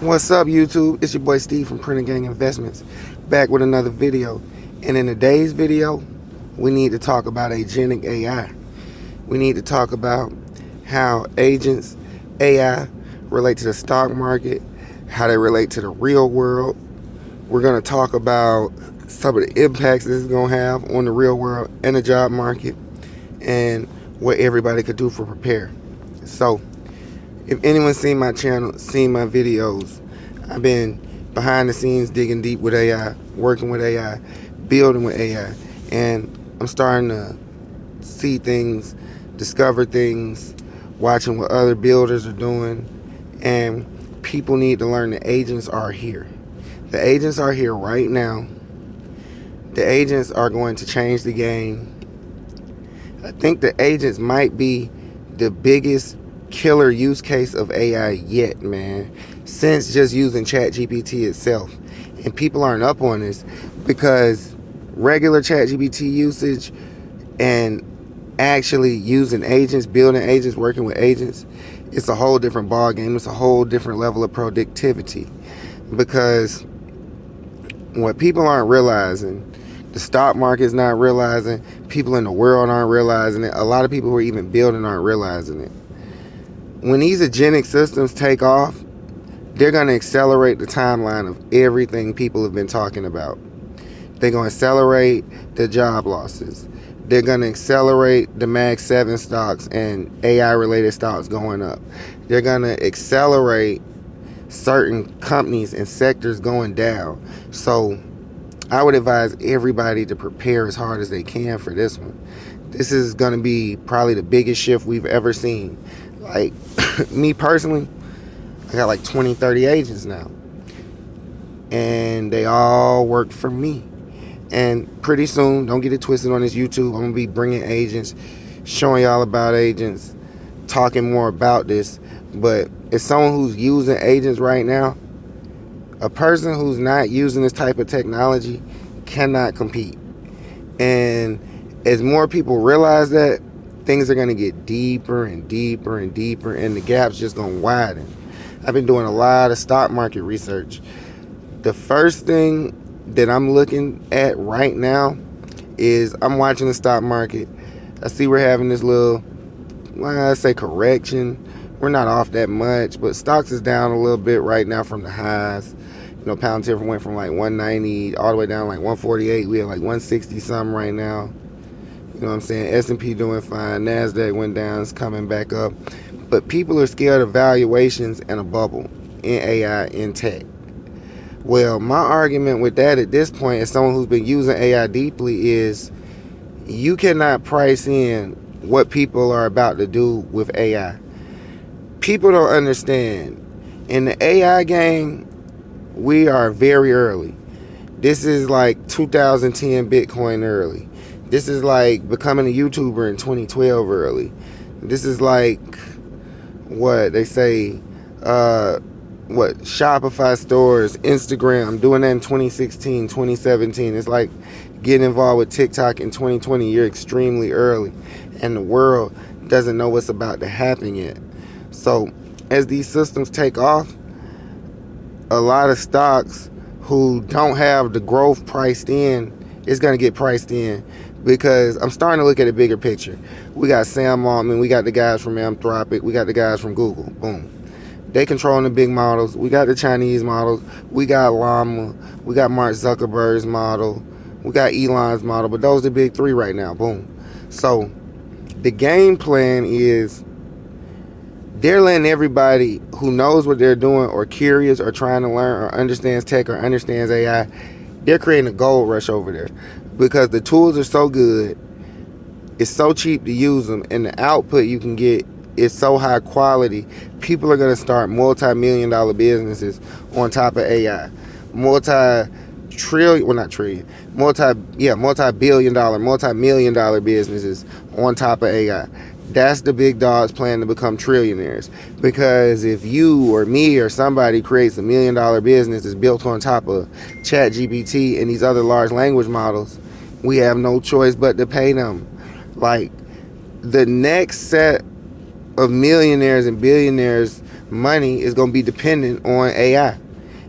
What's up, YouTube? It's your boy Steve from Printer Gang Investments, back with another video. And in today's video, we need to talk about agentic AI. We need to talk about how agents, AI, relate to the stock market, how they relate to the real world. We're going to talk about some of the impacts this is going to have on the real world and the job market, and what everybody could do for prepare. So, if anyone's seen my channel, seen my videos, I've been behind the scenes digging deep with AI, working with AI, building with AI, and I'm starting to see things, discover things, watching what other builders are doing, and people need to learn the agents are here. The agents are here right now. The agents are going to change the game. I think the agents might be the biggest killer use case of AI yet, man, since just using ChatGPT itself. And people aren't up on this because regular ChatGPT usage and actually using agents, building agents, working with agents, it's a whole different ball game. It's a whole different level of productivity, because what people aren't realizing, the stock market's not realizing, people in the world aren't realizing it, a lot of people who are even building aren't realizing it. When these agentic systems take off, they're going to accelerate the timeline of everything people have been talking about. They're going to accelerate the job losses. They're going to accelerate the Mag 7 stocks and AI-related stocks going up. They're going to accelerate certain companies and sectors going down. So I would advise everybody to prepare as hard as they can for this one. This is going to be probably the biggest shift we've ever seen. Like, me personally, I got like 20, 30 agents now. And they all work for me. And pretty soon, don't get it twisted on this YouTube, I'm going to be bringing agents, showing y'all about agents, talking more about this. But as someone who's using agents right now, a person who's not using this type of technology cannot compete. And as more people realize that, things are going to get deeper and deeper and deeper, and the gap's just going to widen. I've been doing a lot of stock market research. The first thing that I'm looking at right now is I'm watching the stock market. I see we're having this little, well, I say correction. We're not off that much, but stocks is down a little bit right now from the highs. You know, pound difference went from like 190 all the way down to like 148. We have like 160 something right now. You know what I'm saying? S&P doing fine. NASDAQ went down. It's coming back up. But people are scared of valuations and a bubble in AI, in tech. Well, my argument with that at this point, as someone who's been using AI deeply, is you cannot price in what people are about to do with AI. People don't understand. In the AI game, we are very early. This is like 2010 Bitcoin early. This is like becoming a YouTuber in 2012 early. This is like what they say, Shopify stores, Instagram, doing that in 2016, 2017. It's like getting involved with TikTok in 2020. You're extremely early, and the world doesn't know what's about to happen yet. So as these systems take off, a lot of stocks who don't have the growth priced in, it's going to get priced in, because I'm starting to look at a bigger picture. We got Sam Altman, we got the guys from Anthropic, we got the guys from Google. Boom. They controlling the big models. We got the Chinese models. We got Llama. We got Mark Zuckerberg's model. We got Elon's model. But those are the big three right now. Boom. So the game plan is they're letting everybody who knows what they're doing or curious or trying to learn or understands tech or understands AI, they're creating a gold rush over there, because the tools are so good, it's so cheap to use them, and the output you can get is so high quality. People are going to start multi-million dollar businesses on top of AI. Multi-billion dollar, multi-million dollar businesses on top of AI. That's the big dogs plan to become trillionaires. Because if you or me or somebody creates $1 million business that's built on top of ChatGPT and these other large language models, we have no choice but to pay them. Like, the next set of millionaires and billionaires money is going to be dependent on AI.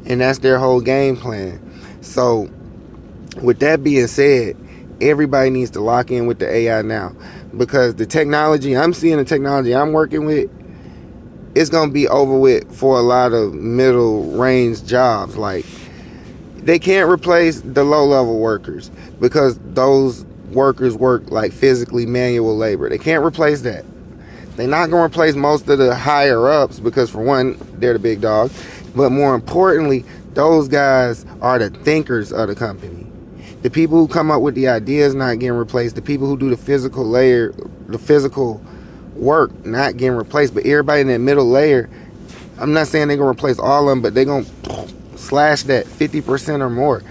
And that's their whole game plan. So with that being said, everybody needs to lock in with the AI now, because the technology I'm seeing, the technology I'm working with, it's going to be over with for a lot of middle range jobs. Like, they can't replace the low level workers, because those workers work like physically manual labor. They can't replace that. They're not going to replace most of the higher ups, because for one, they're the big dog. But more importantly, those guys are the thinkers of the company. The people who come up with the ideas not getting replaced. The people who do the physical layer, the physical work not getting replaced. But everybody in that middle layer, I'm not saying they're going to replace all of them, but they're going to slash that 50% or more.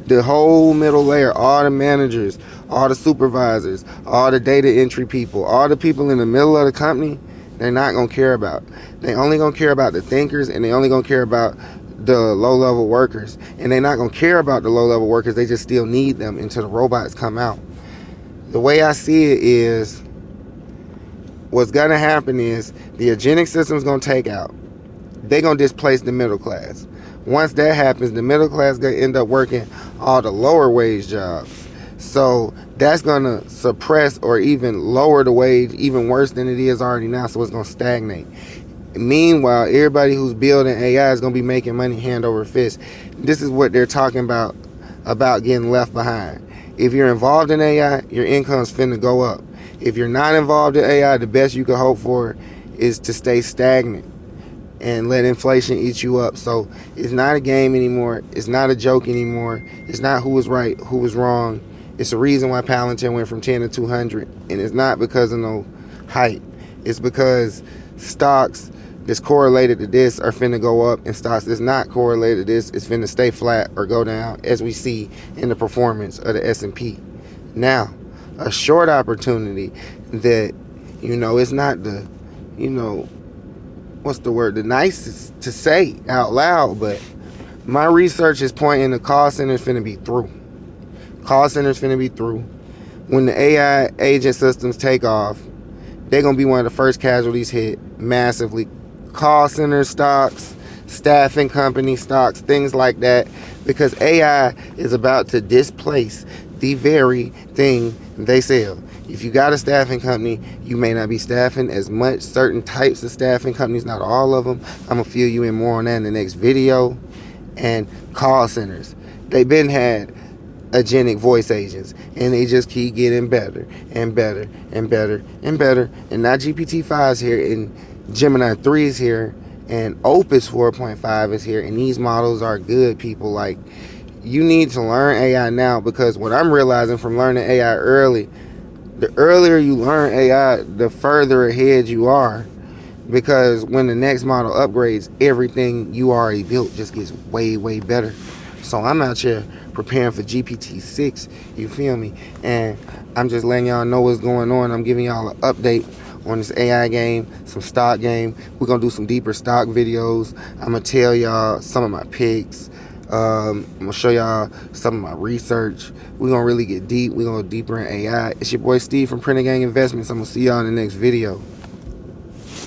The whole middle layer, all the managers, all the supervisors, all the data entry people, all the people in the middle of the company, they're not going to care about. They only going to care about the thinkers, and they only going to care about the low-level workers. And they're not going to care about the low-level workers. They just still need them until the robots come out. The way I see it is, what's going to happen is the agentic system's going to take out. They're going to displace the middle class. Once that happens, the middle class is going to end up working all the lower wage jobs. So that's going to suppress or even lower the wage even worse than it is already now. So it's going to stagnate. Meanwhile, everybody who's building AI is going to be making money hand over fist. This is what they're talking about getting left behind. If you're involved in AI, your income's finna go up. If you're not involved in AI, the best you can hope for is to stay stagnant and let inflation eat you up. So it's not a game anymore. It's not a joke anymore. It's not who was right, who was wrong. It's the reason why Palantir went from 10 to 200. And it's not because of no hype. It's because stocks that's correlated to this are finna go up, and stocks that's not correlated to this is finna stay flat or go down, as we see in the performance of the S&P. Now, a short opportunity that, it's not the, what's the word, the nicest to say out loud, but my research is pointing to call centers finna be through. Call centers finna be through. When the AI agent systems take off, they're gonna be one of the first casualties hit massively. Call center stocks, staffing company stocks, things like that, because AI is about to displace the very thing they sell. If you got a staffing company, you may not be staffing as much certain types of staffing companies, not all of them. I'm gonna fill you in more on that in the next video. And call centers, they've been had agentic voice agents, and they just keep getting better and better and better and better. And now GPT-5 is here, and Gemini 3 is here, and Opus 4.5 is here, and these models are good, people. Like, you need to learn AI now, because what I'm realizing from learning AI early, the earlier you learn AI, the further ahead you are, because when the next model upgrades, everything you already built just gets way, way better. So I'm out here preparing for GPT-6, you feel me? And I'm just letting y'all know what's going on. I'm giving y'all an update on this AI game, some stock game. We're gonna do some deeper stock videos. I'm gonna tell y'all some of my picks. I'm gonna show y'all some of my research. We're gonna really get deep. We're gonna go deeper in AI. It's your boy Steve from Printer Gang Investments. I'm gonna see y'all in the next video.